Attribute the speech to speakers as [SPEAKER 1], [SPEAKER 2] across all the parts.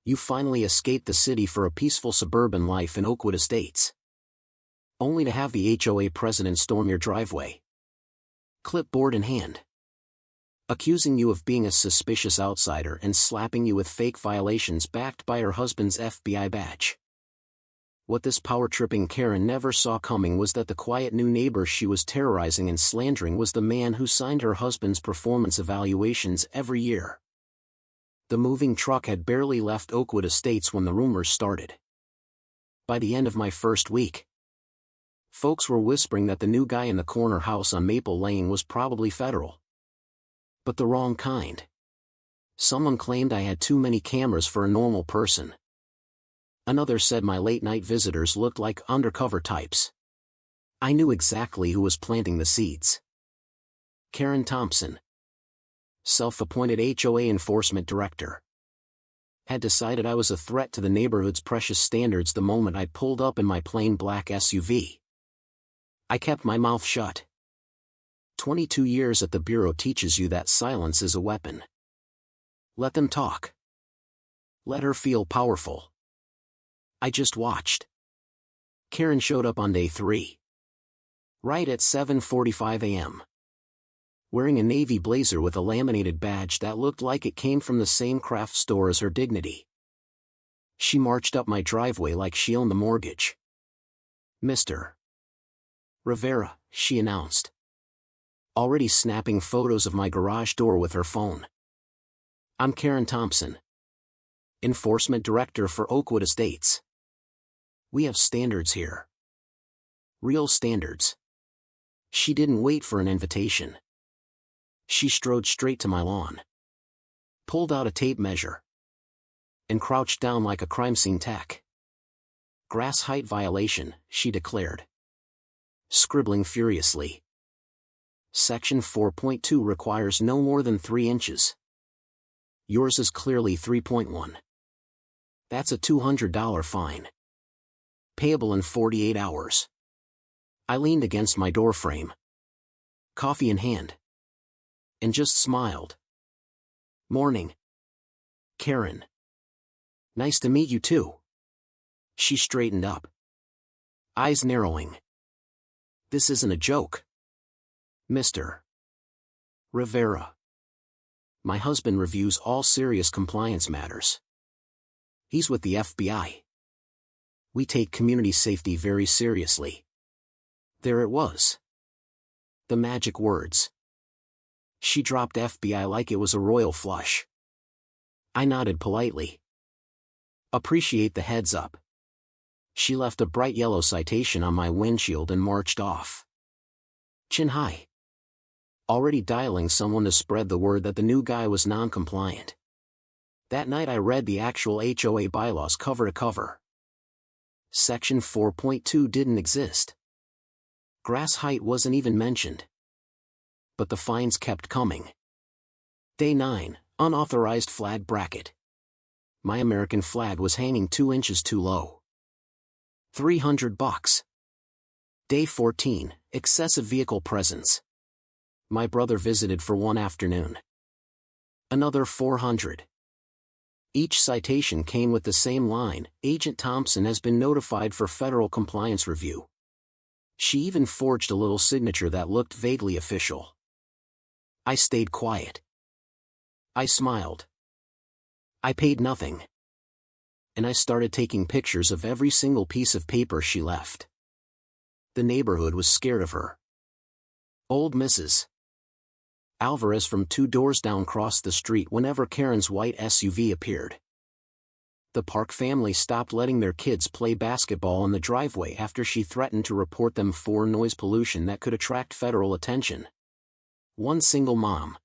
[SPEAKER 1] You finally escaped the city for a peaceful suburban life in Oakwood Estates. Only to have the HOA president storm your driveway, clipboard in hand, accusing you of being a suspicious outsider and slapping you with fake violations backed by her husband's FBI badge. What this power-tripping Karen never saw coming was that the quiet new neighbor she was terrorizing and slandering was the man who signed her husband's performance evaluations every year. The moving truck had barely left Oakwood Estates when the rumors started. By the end of my first week, folks were whispering that the new guy in the corner house on Maple Lane was probably federal. But the wrong kind. Someone claimed I had too many cameras for a normal person. Another said my late-night visitors looked like undercover types. I knew exactly who was planting the seeds. Karen Thompson, self-appointed HOA enforcement director, had decided I was a threat to the neighborhood's precious standards the moment I pulled up in my plain black SUV. I kept my mouth shut. 22 years at the Bureau teaches you that silence is a weapon. Let them talk. Let her feel powerful. I just watched. Karen showed up on day 3. Right at 7:45 a.m. Wearing a navy blazer with a laminated badge that looked like it came from the same craft store as her dignity. She marched up my driveway like she owned the mortgage. "Mr. Rivera," she announced, already snapping photos of my garage door with her phone. "I'm Karen Thompson, enforcement director for Oakwood Estates. We have standards here. Real standards." She didn't wait for an invitation. She strode straight to my lawn, pulled out a tape measure, and crouched down like a crime scene tech. "Grass height violation," she declared, scribbling furiously. "Section 4.2 requires no more than 3 inches. Yours is clearly 3.1. That's a $200 fine. Payable in 48 hours. I leaned against my doorframe, coffee in hand, and just smiled. "Morning, Karen. Nice to meet you too." She straightened up, eyes narrowing. "This isn't a joke. Mr. Rivera. My husband reviews all serious compliance matters. He's with the FBI. We take community safety very seriously." There it was. The magic words. She dropped FBI like it was a royal flush. I nodded politely. "Appreciate the heads up." She left a bright yellow citation on my windshield and marched off. Chin high. Already dialing someone to spread the word that the new guy was non-compliant. That night I read the actual HOA bylaws cover to cover. Section 4.2 didn't exist. Grass height wasn't even mentioned. But the fines kept coming. Day 9, unauthorized flag bracket. My American flag was hanging 2 inches too low. $300. Day 14, excessive vehicle presence. My brother visited for one afternoon. Another $400. Each citation came with the same line: "Agent Thompson has been notified for federal compliance review." She even forged a little signature that looked vaguely official. I stayed quiet. I smiled. I paid nothing. And I started taking pictures of every single piece of paper she left. The neighborhood was scared of her. Old Mrs. Alvarez from 2 doors down crossed the street whenever Karen's white SUV appeared. The Park family stopped letting their kids play basketball in the driveway after she threatened to report them for noise pollution that could attract federal attention. One single mom,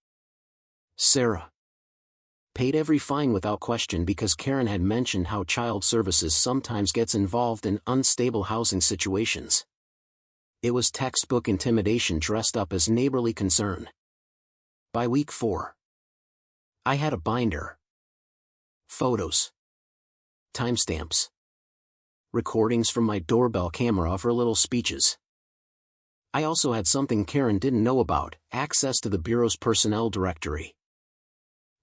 [SPEAKER 1] Sarah, paid every fine without question because Karen had mentioned how child services sometimes gets involved in unstable housing situations. It was textbook intimidation dressed up as neighborly concern. By week 4, I had a binder. Photos. Timestamps. Recordings from my doorbell camera of her little speeches. I also had something Karen didn't know about: access to the Bureau's personnel directory.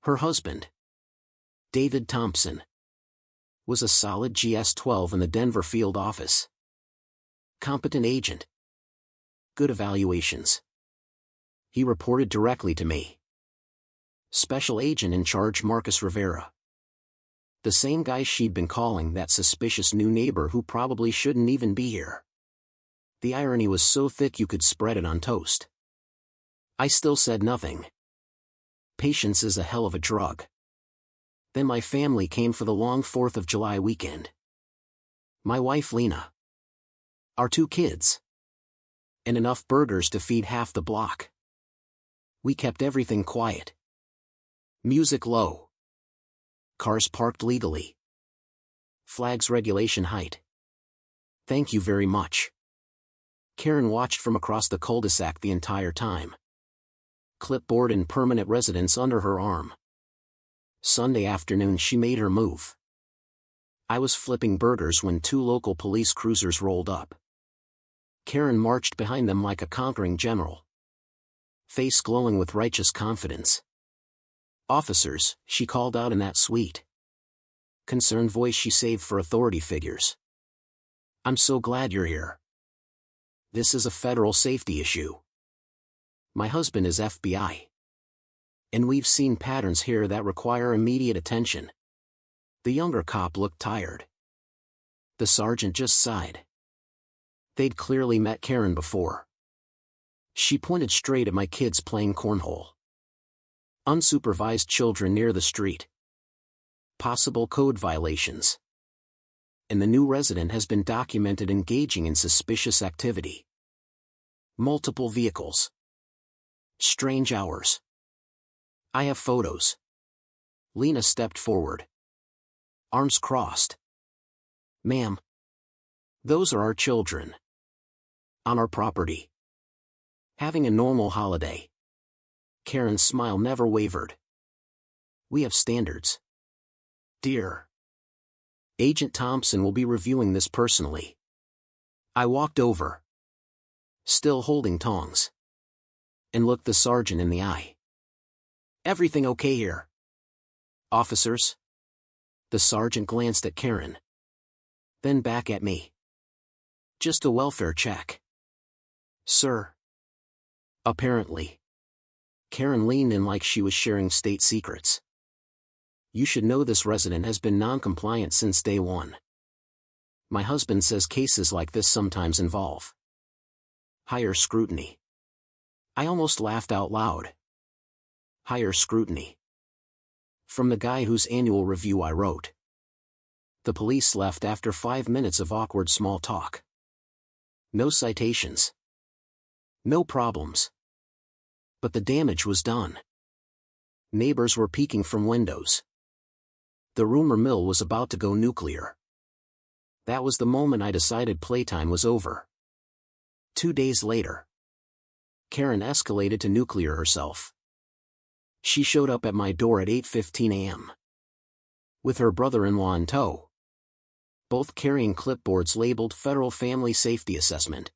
[SPEAKER 1] Her husband, David Thompson, Was a solid GS-12 in the Denver field office. Competent agent. Good evaluations. He reported directly to me. Special agent in charge Marcus Rivera. The same guy she'd been calling that suspicious new neighbor who probably shouldn't even be here. The irony was so thick you could spread it on toast. I still said nothing. Patience is a hell of a drug. Then my family came for the long 4th of July weekend. My wife Lena. Our 2 kids. And enough burgers to feed half the block. We kept everything quiet. Music low. Cars parked legally. Flags regulation height. Thank you very much. Karen watched from across the cul-de-sac the entire time. Clipboard and permanent residence under her arm. Sunday afternoon she made her move. I was flipping burgers when 2 local police cruisers rolled up. Karen marched behind them like a conquering general. Face glowing with righteous confidence. Officers, she called out in that sweet, concerned voice she saved for authority figures. I'm so glad you're here. This is a federal safety issue. My husband is FBI. And we've seen patterns here that require immediate attention. The younger cop looked tired. The sergeant just sighed. They'd clearly met Karen before. She pointed straight at my kids playing cornhole. Unsupervised children near the street. Possible code violations. And the new resident has been documented engaging in suspicious activity. Multiple vehicles. Strange hours. I have photos. Lena stepped forward. Arms crossed. Ma'am. Those are our children. On our property. Having a normal holiday. Karen's smile never wavered. We have standards. Dear. Agent Thompson will be reviewing this personally. I walked over. Still holding tongs. And looked the sergeant in the eye. Everything okay here? Officers? The sergeant glanced at Karen. Then back at me. Just a welfare check. Sir. Apparently. Karen leaned in like she was sharing state secrets. You should know this resident has been non-compliant since day one. My husband says cases like this sometimes involve higher scrutiny. I almost laughed out loud. Higher scrutiny. From the guy whose annual review I wrote. The police left after 5 minutes of awkward small talk. No citations. No problems. But the damage was done. Neighbors were peeking from windows. The rumor mill was about to go nuclear. That was the moment I decided playtime was over. 2 days later. Karen escalated to nuclear herself. She showed up at my door at 8:15 a.m. with her brother-in-law in tow. Both carrying clipboards labeled Federal Family Safety Assessment.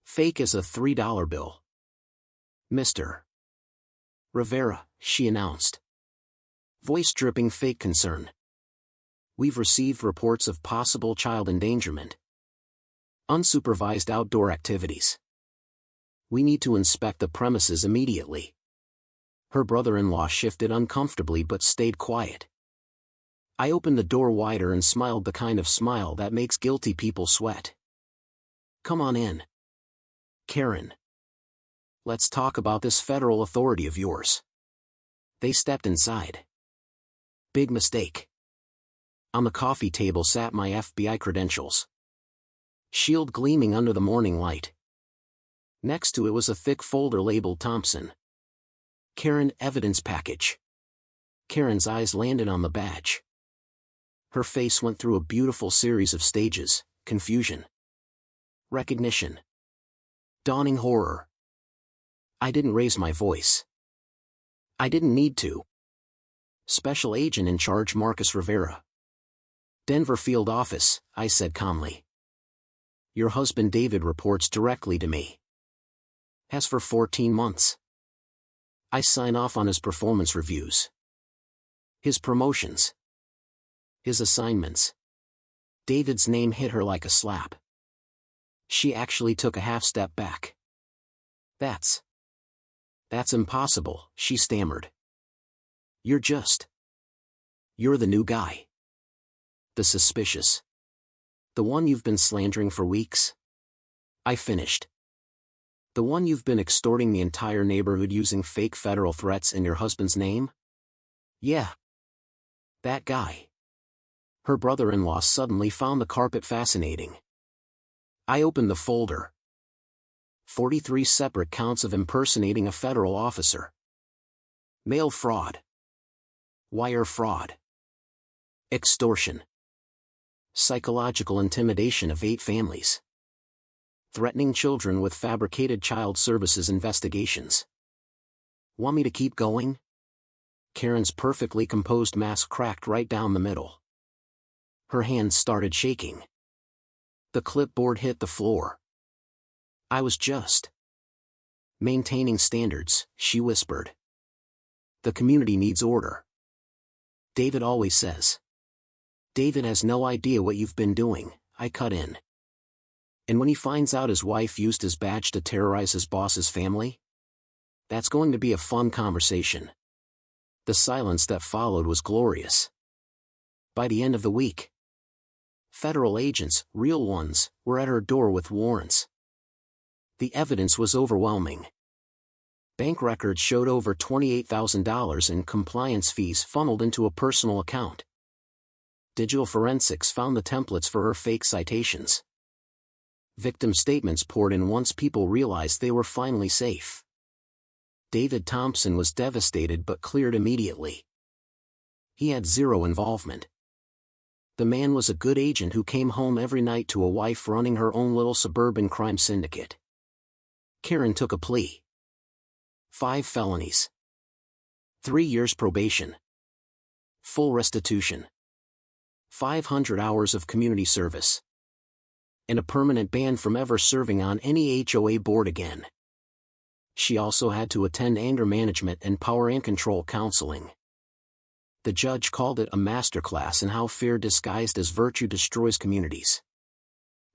[SPEAKER 1] Fake as a $3 bill. Mr. Rivera, she announced. Voice dripping fake concern. We've received reports of possible child endangerment. Unsupervised outdoor activities. We need to inspect the premises immediately. Her brother-in-law shifted uncomfortably but stayed quiet. I opened the door wider and smiled the kind of smile that makes guilty people sweat. Come on in. Karen. Let's talk about this federal authority of yours. They stepped inside. Big mistake. On the coffee table sat my FBI credentials. Shield gleaming under the morning light. Next to it was a thick folder labeled Thompson. Karen evidence package. Karen's eyes landed on the badge. Her face went through a beautiful series of stages: confusion, recognition, dawning horror. I didn't raise my voice. I didn't need to. Special Agent in charge Marcus Rivera. Denver field office, I said calmly. Your husband David reports directly to me. Has for 14 months. I sign off on his performance reviews. His promotions. His assignments. David's name hit her like a slap. She actually took a half step back. That's impossible, she stammered. You're the new guy. The suspicious. The one you've been slandering for weeks? I finished. The one you've been extorting the entire neighborhood using fake federal threats in your husband's name? Yeah. That guy. Her brother-in-law suddenly found the carpet fascinating. I opened the folder. 43 separate counts of impersonating a federal officer. Mail fraud. Wire fraud. Extortion. Psychological intimidation of 8 families. Threatening children with fabricated child services investigations. Want me to keep going? Karen's perfectly composed mask cracked right down the middle. Her hands started shaking. The clipboard hit the floor. I was just maintaining standards, she whispered. The community needs order. David always says. David has no idea what you've been doing, I cut in. And when he finds out his wife used his badge to terrorize his boss's family? That's going to be a fun conversation. The silence that followed was glorious. By the end of the week, federal agents, real ones, were at her door with warrants. The evidence was overwhelming. Bank records showed over $28,000 in compliance fees funneled into a personal account. Digital forensics found the templates for her fake citations. Victim statements poured in once people realized they were finally safe. David Thompson was devastated but cleared immediately. He had zero involvement. The man was a good agent who came home every night to a wife running her own little suburban crime syndicate. Karen took a plea. 5 felonies. 3 years probation. Full restitution. 500 hours of community service. And a permanent ban from ever serving on any HOA board again. She also had to attend anger management and power and control counseling. The judge called it a masterclass in how fear disguised as virtue destroys communities.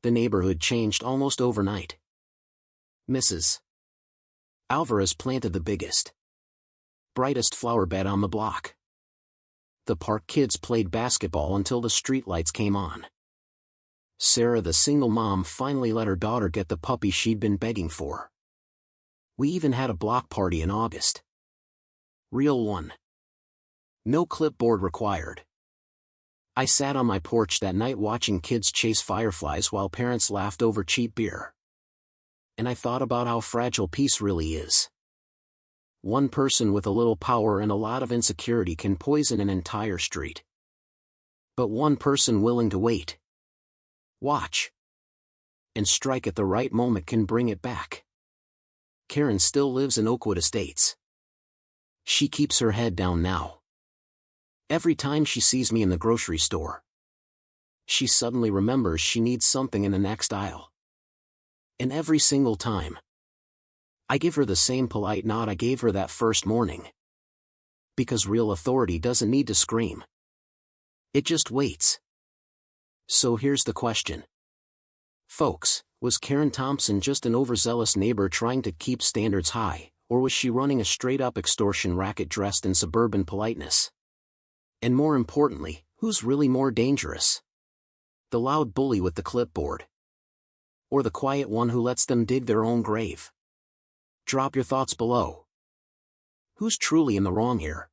[SPEAKER 1] The neighborhood changed almost overnight. Mrs. Alvarez planted the biggest, brightest flower bed on the block. The park kids played basketball until the streetlights came on. Sarah, the single mom, finally let her daughter get the puppy she'd been begging for. We even had a block party in August. Real one. No clipboard required. I sat on my porch that night watching kids chase fireflies while parents laughed over cheap beer. And I thought about how fragile peace really is. One person with a little power and a lot of insecurity can poison an entire street. But one person willing to wait, watch, and strike at the right moment can bring it back. Karen still lives in Oakwood Estates. She keeps her head down now. Every time she sees me in the grocery store, she suddenly remembers she needs something in the next aisle. And every single time, I give her the same polite nod I gave her that first morning. Because real authority doesn't need to scream. It just waits. So here's the question. Folks, was Karen Thompson just an overzealous neighbor trying to keep standards high, or was she running a straight-up extortion racket dressed in suburban politeness? And more importantly, who's really more dangerous? The loud bully with the clipboard? Or the quiet one who lets them dig their own grave? Drop your thoughts below. Who's truly in the wrong here?